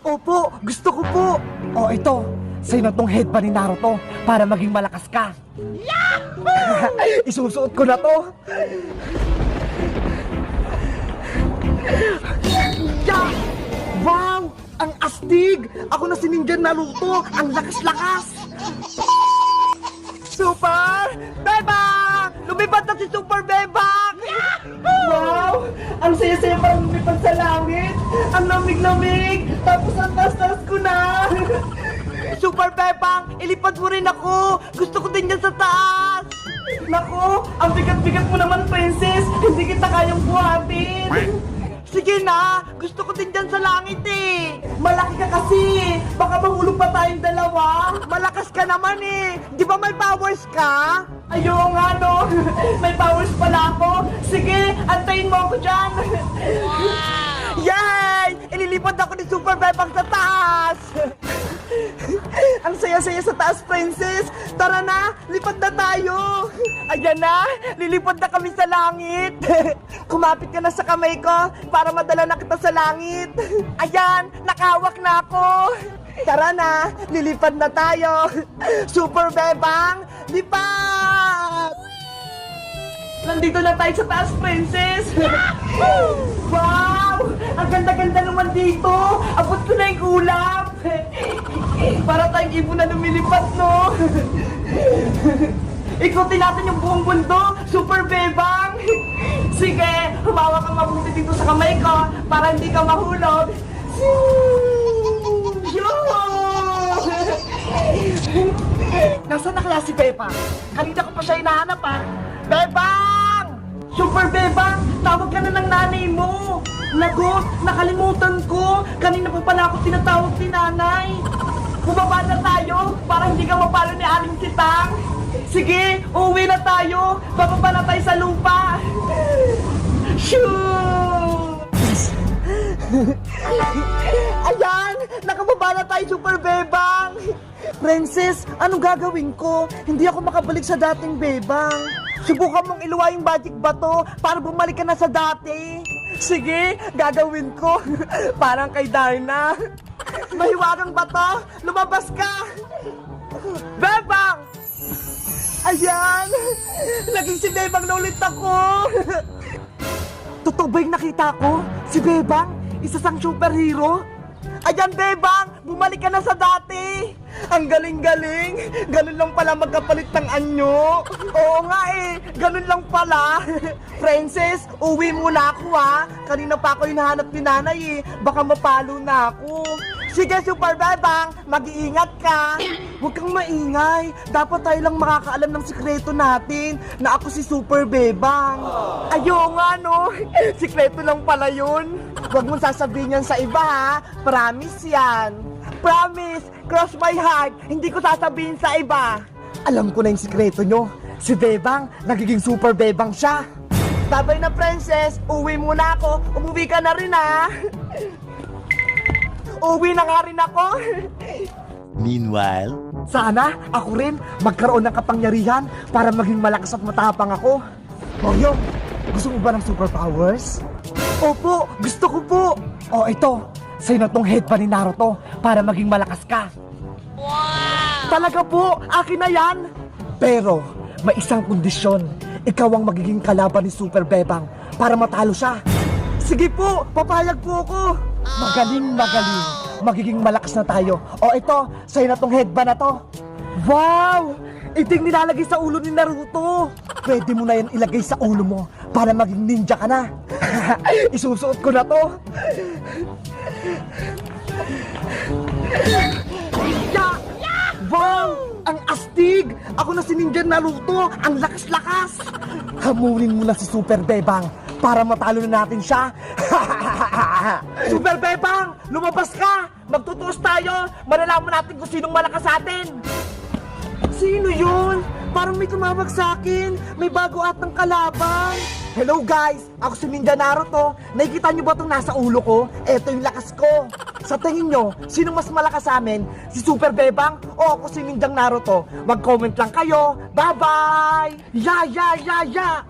Opo, gusto ko po. O ito, sa'yo na tong headband ni Naruto para maging malakas ka. Isusuot ko na to. Ya! Wow! Ang astig! Ako na si Ninja Naruto! Ang lakas-lakas! Super Bebang! Lumipad na si Super Bebang! Wow! Ang saya-saya parang lumipad sa langit! Ang lamig-lamig! Tapos ang taas-taas ko na! Super Bebang! Ilipad mo rin ako! Gusto ko din yan sa taas! Nako! Ang bigat-bigat mo naman, Princess! Hindi kita kayang buhatin! Sige na! Gusto ko din dyan sa langit eh! Malaki ka kasi! Baka mahulog pa tayong dalawa! Malakas ka naman eh! Di ba may powers ka? Ayaw nga no! May powers pala ako! Sige! Antayin mo ako dyan! Wow! Yay! Ililipad ako ni Super Bebang sa taas! Ang saya-saya sa taas, Princess! Tara na! Lipad na tayo! Ayan na! Lilipad na kami sa langit! Kumapit ka na sa kamay ko para madala na kita sa langit! Ayan! Nakahawak na ako! Tara na! Lilipad na tayo! Super Bebang! Lipad! Nandito na tayo sa taas, Princess! Wow! Ang ganda-ganda naman dito! Abot ko na yung ulap! Para tayong ibon na lumilipad, no? Ikutin natin yung buong bundok! Super Bebang! Sige! Humawa kang mabuti dito sa kamay ko para hindi ka mahulog! Nasaan na kaya si Bebang? Kanina ko pa siya hinahanap, ha? Bebang! Super Bebang! Tawag ka na ng nanay mo! Lagot! Nakalimutan ko! Kanina pa pala ako tinatawag ni nanay! Bumaba na tayo para hindi ka mapalo ni Aling Sitang! Sige! Uuwi na tayo! Bababa na tayo sa lupa! Shoot! Ayan! Nakababa na tayo, Super Bebang! Princess, anong gagawin ko? Hindi ako makabalik sa dating Bebang. Subukan mong iluwa yung magic bato para bumalik ka na sa dati. Sige, gagawin ko. Parang kay Darna. Mahiwagang bato, lumabas ka! Bebang! Ayan! Naging si Bebang na ulit ako! Totoo ba yung nakita ko? Si Bebang? Isa sang superhero? Ayan, Bebang! Bumalik ka na sa dati! Ang galing-galing! Ganun lang pala magkapalit ng anyo! Oo nga eh! Ganun lang pala! Princess, uwi muna ako ha! Kanina pa ako hinahanap ni nanay eh! Baka mapalo na ako! Sige, Super Bebang! Mag-iingat ka! Huwag kang maingay! Dapat tayo lang makakaalam ng sikreto natin na ako si Super Bebang! Ayaw nga no! Sikreto lang pala yun! Huwag mong sasabihin yan sa iba ha! Promise yan! Promise! Cross my heart! Hindi ko sasabihin sa iba! Alam ko na yung sikreto nyo! Si Bebang, nagiging Super Bebang siya! Babay na, Princess! Uwi muna ako! Umuwi ka na rin ha! Uwi na nga rin ako! Meanwhile, Sana ako rin magkaroon ng kapangyarihan para maging malakas at matapang ako. Mario, gusto mo ba ng superpowers? Opo, gusto ko po. O ito, sa'yo na tong headband ni Naruto para maging malakas ka. Wow! Talaga po, akin na yan. Pero, may isang kondisyon. Ikaw ang magiging kalaban ni Super Bebang para matalo siya. Sige po, papayag po ako. Magaling. Magiging malakas na tayo. O ito, sa'yo na tong headband na to. Wow! Ito yung nilalagay sa ulo ni Naruto. Pwede mo na yan ilagay sa ulo mo para maging ninja ka na. Isusuot ko na to. Wow! Ang astig! Ako na si Ninja Naruto! Ang lakas-lakas! Hamunin mo na si Super Bebang para matalo na natin siya! Super Bebang! Lumabas ka! Magtutuos tayo! Malalaman natin kung sinong malakas sa atin! Sino yun? Parang may tumawag sa akin! May bago atang kalaban! Hello guys! Ako si Ninja Naruto! Nakikita nyo ba itong nasa ulo ko? Eto yung lakas ko! Sa tingin nyo, sino mas malakas sa amin? Si Super Bebang o ako si Ninja Naruto? Mag-comment lang kayo! Bye-bye! Ya!